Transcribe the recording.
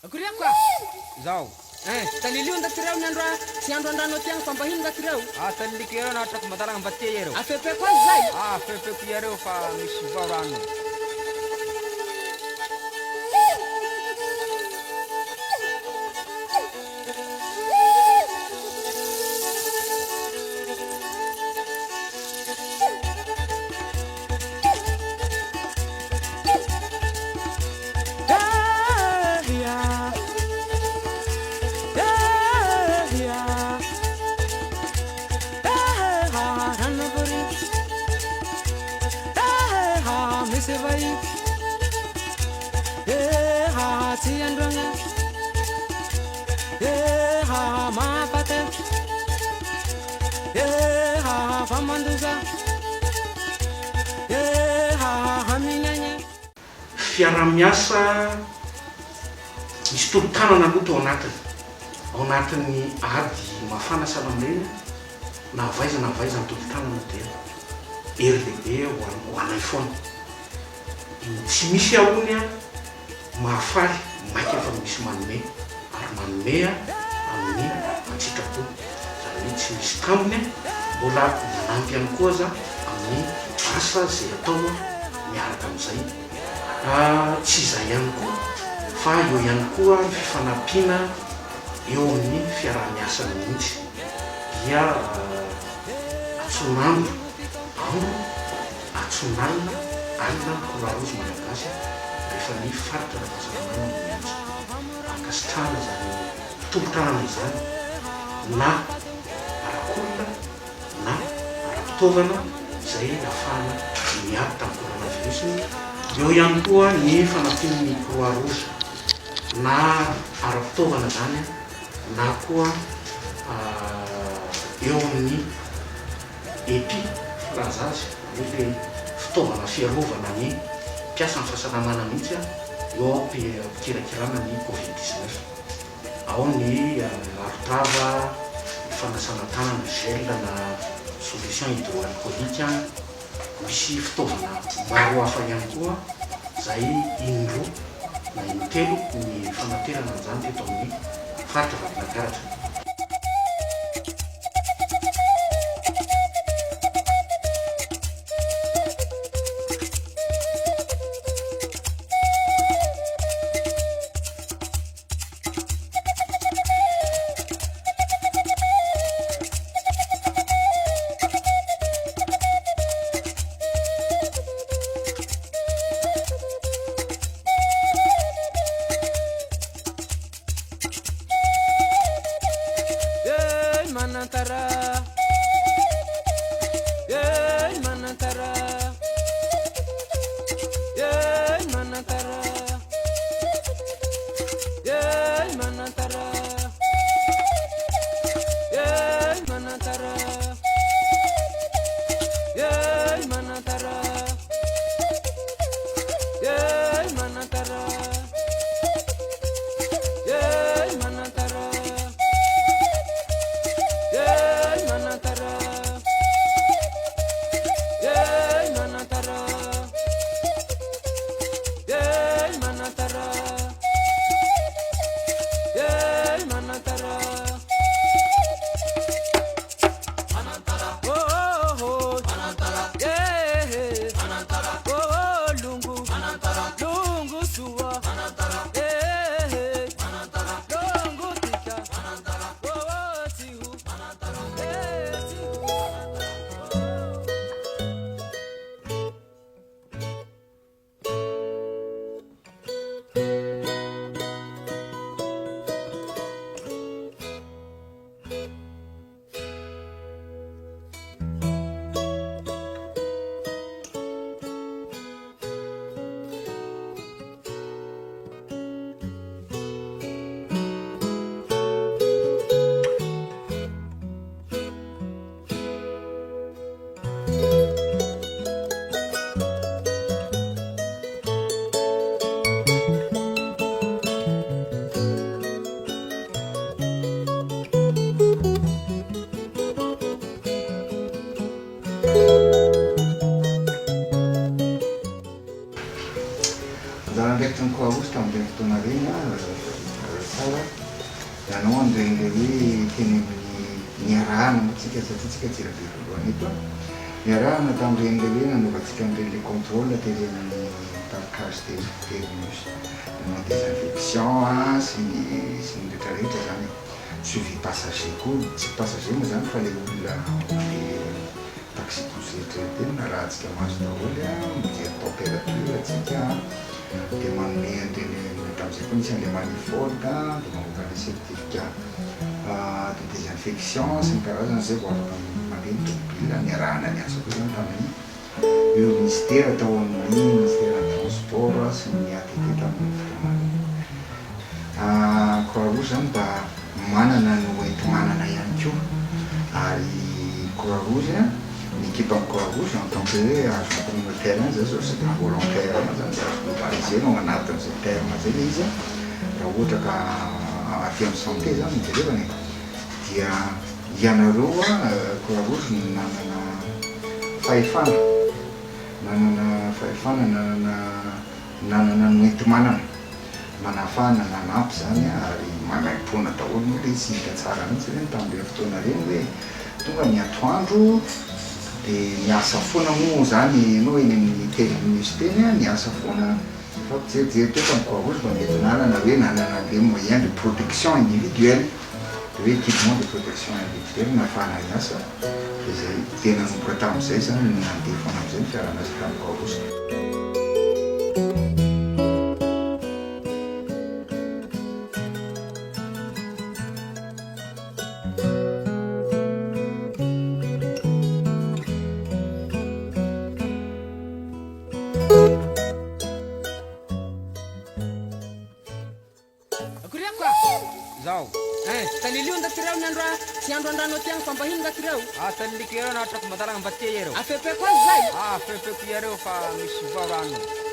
Akory kwa. Zao. Taliliu ndatireu ni andra si andra ndano tiang pambahin ndatireu. Talikero na tak madalang batiyero. Afepe kwa zai. Fefe kuyero fa mishivarano. Fiara-miasa misy tolo-tanana aloha ao anatin'ny ady mafana salamena na vaiza ny tolo-tanana dia ery lehibe ho anay foana. Tsy misy ahony a mahafaly maika efa misy manome ary manome amin'ny antsitrapo zany hoe tsy misy tamony mbola manampy ihany koa za amin'ny asa zay atao miaraka amin'izay. Tsy izay ihany koa fa eo ihany koa ny fifanampiana eo amin'ny fiara-miasa mihitsy dia atsonandro andro atsonalina alina Croix-Rouge malagasy rehefa ny faritra ara-pahasalamana mihitsy ankasitrahana zany tolo-tanana izany na arakolona na ara-pitaovana izay ahafahana miady tamin'ny coronavirus. Eo ihany koa ny fanampian'ny Croix-Rouge na ara-pitaovana zany na koa eo amin'ny EPI filaza azy le fitaovana fiarovana ny mpiasa amin'ny fahasalamana mihitsy eo ampikirakirana ny Covid-19. Ao ny arotava, ny fanasana tanana, gel na solution hydroalcoolique. Misy fitaovana maro hafa ihany koa zay indroa na intelo ny fanaterana an'izany teto amin'ny faritra Vakinankaratra. Andraiky ny Croix-Rouge tamin'ireny fotoana reny Ianao andraindray hoe teny amin'ny niarahana moatsika satria tsika tsy rabe voalohany eto niarahana tamin'ireny le hoe nanaovantsika an'ireny le contrôle teny amin'ny parcage terminus nanao désinfection sy ny rehetrarehetra zany suivi passager koa tsy passager moa zany fa le olona le taxi poussette teny na rahantsika mahazo daholo mijery température atsika dia manome an'ireny tam'izay koa nisy an'le manifold dia mamoaka le certificat de désinfection sy ny karazana zay vao afaka mandeha ny tomobile niarahana ny asa koa zany tamin'ny io ministère tao amin'ny ministère transport sy ny ATT tamin'ny fotoana Croix-Rouge zany mba manana no enti-manana ihany koa ary Croix-Rouge ny équipe amin'ny Croix-Rouge en tant que hoe agent communautaire zay zao c'est un volontaire zany globalisé no agnatin'izay terme zay le izy raha ohatra ka afy amin'ny santé zany jerevany dia ianareo Croix-Rouge nanana fahefana nanana no enti-manana manafana nanampy zany ary manaim-pona daholo moa le tsy hita tsara mihitsy reny tamin'ireny fotoana reny hoe tonga ny atoandro dia niasa foana moa zany anao eny amin'ny terminus teny niasa foana fa mijerijery teo tamin'ny Croix-Rouge mba mety nanana hoe nanana le moyen de protection individuelle de hoe équipement de protection individuelle nahafahana niasa dia zay tena nomboka tamin'izay zany nandeha foana am'izay ny fiaranazy tamin'ny Croix-Rouge. Zao. Talilio nda tireo ny andro tsy andro andrano tiagny fa mba hino nda tireo Taliliko ereo nahatrako madalagna mbatia ereo. afepeko azy zay Fepeko ereo fa misy vao rano.